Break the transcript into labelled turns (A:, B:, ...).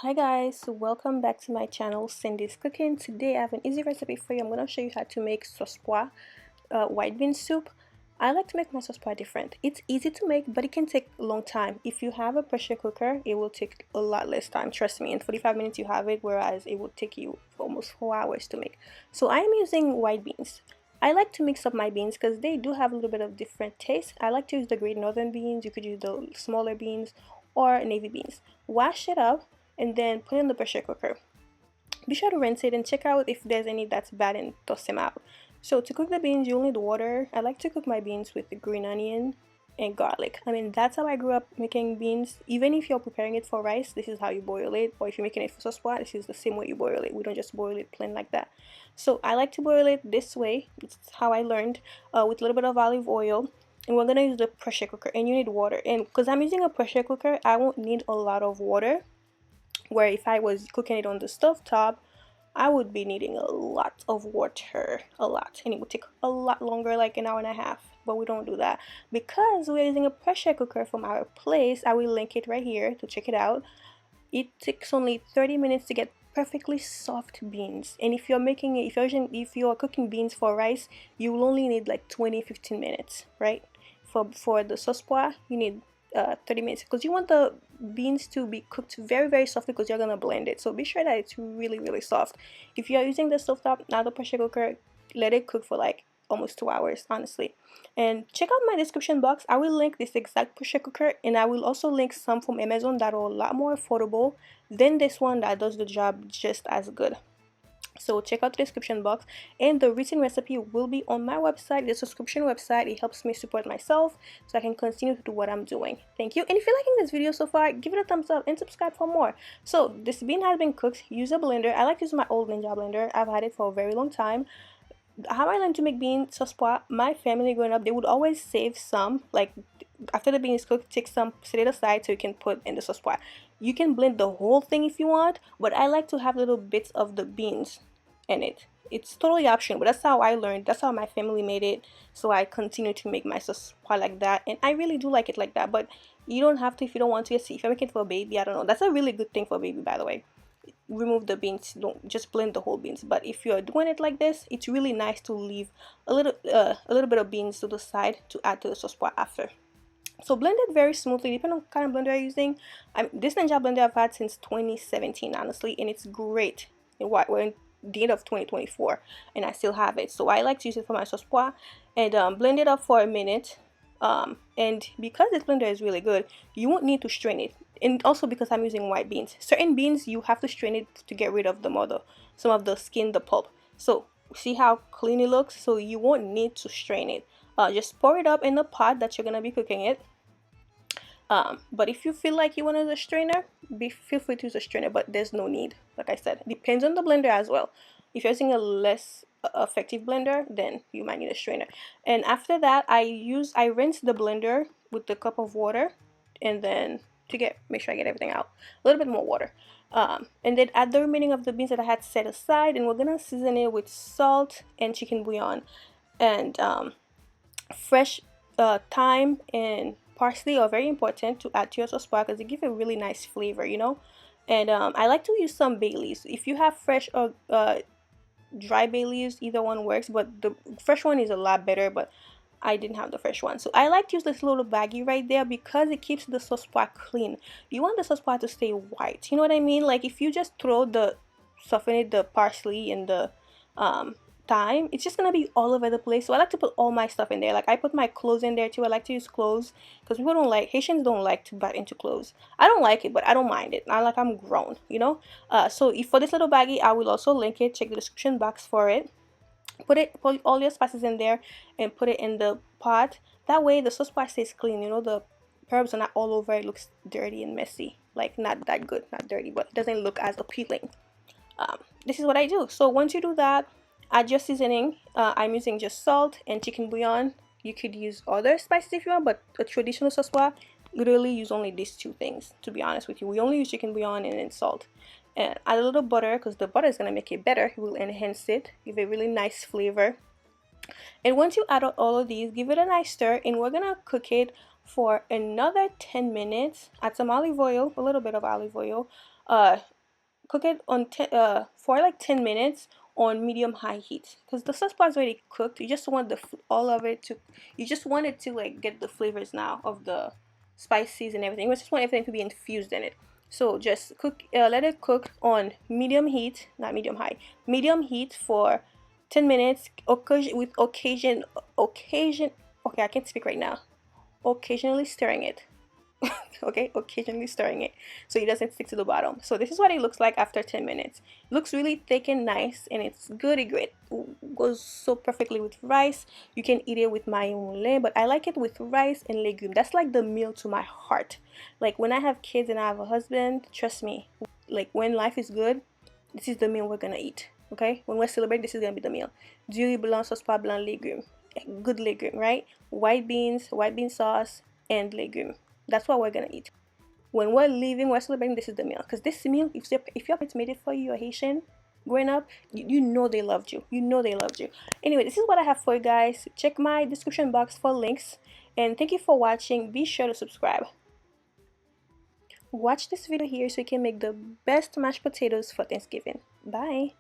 A: Hi guys, welcome back to my channel Sendy's Cooking. Today I have an easy recipe for you. I'm going to show you how to make sauce pois, white bean soup. I like to make my sauce pois different. It's easy to make, but it can take a long time. If you have a pressure cooker, it will take a lot less time. Trust me, in 45 minutes you have it, whereas it would take you almost 4 hours to make. So I am using white beans. I like to mix up my beans because they do have a little bit of different taste. I like to use the Great Northern beans. You could use the smaller beans or navy beans. Wash it up and then put it in the pressure cooker. Be sure to rinse it and check out if there's any that's bad and toss them out. So to cook the beans, you'll need water. I like to cook my beans with the green onion and garlic. I mean, that's how I grew up making beans. Even if you're preparing it for rice, this is how you boil it. Or if you're making it for sauce pois, this is the same way you boil it. We don't just boil it plain like that. So I like to boil it this way. It's how I learned, with a little bit of olive oil. And we're gonna use the pressure cooker, and you need water. And because I'm using a pressure cooker, I won't need a lot of water, where if I was cooking it on the stove top, I would be needing a lot of water, a lot, and it would take a lot longer, like an hour and a half. But we don't do that because we're using a pressure cooker from our place. I will link it right here to check it out. It takes only 30 minutes to get perfectly soft beans, and if you're making it, if you're cooking beans for rice, you will only need like 20-15 minutes, right? For the sauce pois, you need 30 minutes because you want the beans to be cooked very softly because you're gonna blend it. So be sure that it's really soft. If you're using the stovetop, not the pressure cooker, let it cook for like almost 2 hours, honestly. And check out my description box. I will link this exact pressure cooker, and I will also link some from Amazon that are a lot more affordable than this one that does the job just as good. So check out the description box, and the written recipe will be on my website, the subscription website. It helps me support myself so I can continue to do what I'm doing. Thank you. And if you're liking this video so far, give it a thumbs up and subscribe for more. So this bean has been cooked. Use a blender. I like to use my old Ninja blender. I've had it for a very long time. How I learned to make bean sauce pois, my family growing up, they would always save some, like after the bean is cooked, take some, set it aside so you can put in the sauce pois. You can blend the whole thing if you want, but I like to have little bits of the beans in it. It's totally optional, but that's how I learned. That's how my family made it. So I continue to make my sauce pois like that, and I really do like it like that. But you don't have to if you don't want to. See, if you're making it for a baby, I don't know. That's a really good thing for a baby, by the way. Remove the beans, don't just blend the whole beans. But if you're doing it like this, it's really nice to leave a little bit of beans to the side to add to the sauce pois after. So blend it very smoothly, depending on what kind of blender you're using. This Ninja blender I've had since 2017, honestly, and it's great. And what we're in the end of 2024, and I still have it. So I like to use it for my sauce pois and blend it up for a minute. And because this blender is really good, you won't need to strain it. And also because I'm using white beans, certain beans you have to strain it to get rid of some of the skin, the pulp. So see how clean it looks? So you won't need to strain it. Just pour it up in the pot that you're gonna be cooking it. But if you feel like you want to use a strainer, feel free to use a strainer, but there's no need. Like I said, depends on the blender as well. If you're using a less effective blender, then you might need a strainer. And after that, I rinse the blender with a cup of water, and then make sure I get everything out, a little bit more water. And then add the remaining of the beans that I had set aside, and we're gonna season it with salt and chicken bouillon and fresh thyme and parsley are very important to add to your sauce pois because they give a really nice flavor, you know. And I like to use some bay leaves. If you have fresh or dry bay leaves, either one works, but the fresh one is a lot better, but I didn't have the fresh one. So I like to use this little baggie right there because it keeps the sauce pois clean. You want the sauce pois to stay white, you know what I mean? Like if you just throw the parsley and the thyme, it's just gonna be all over the place. So I like to put all my stuff in there. Like I put my clothes in there too. I like to use cloves because Haitians don't like to bite into cloves. I don't like it, but I don't mind it. I'm grown, you know. So if for this little baggie, I will also link it. Check the description box for it. Put all your spices in there and put it in the pot. That way the sauce pois stays clean, you know. The herbs are not all over. It looks dirty and messy, like not that good, not dirty, but it doesn't look as appealing. This is what I do. So once you do that, add your seasoning. I'm using just salt and chicken bouillon. You could use other spices if you want, but a traditional sauce pois literally use only these two things, to be honest with you. We only use chicken bouillon and then salt. And add a little butter because the butter is going to make it better. It will enhance it, give a really nice flavor. And once you add all of these, give it a nice stir, and we're going to cook it for another 10 minutes. Add some olive oil, a little bit of olive oil. Uh, Cook it on for like 10 minutes on medium high heat, because the sauce is already cooked. You just want the all of it to, you just want it to like get the flavors now of the spices and everything. You just want everything to be infused in it. So just cook, let it cook on medium heat, not medium high, medium heat for 10 minutes, occasion, okay, I can't speak right now, occasionally stirring it. Okay, occasionally stirring it so it doesn't stick to the bottom. So this is what it looks like after 10 minutes. It looks really thick and nice, and it's goody great. Goes so perfectly with rice. You can eat it with mayonnaise, but I like it with rice and legume. That's like the meal to my heart. Like when I have kids and I have a husband, trust me, like when life is good, this is the meal we're gonna eat. Okay, when we're celebrating, this is gonna be the meal. Du riz blanc, sauce pas blanc, legume, good legume, right? White bean sauce, and legume. That's what we're gonna eat. When we're leaving, we're celebrating, this is the meal. Because this meal, if your parents made it for you, you're Haitian, growing up, you know they loved you. You know they loved you. Anyway, this is what I have for you guys. Check my description box for links. And thank you for watching. Be sure to subscribe. Watch this video here so you can make the best mashed potatoes for Thanksgiving. Bye.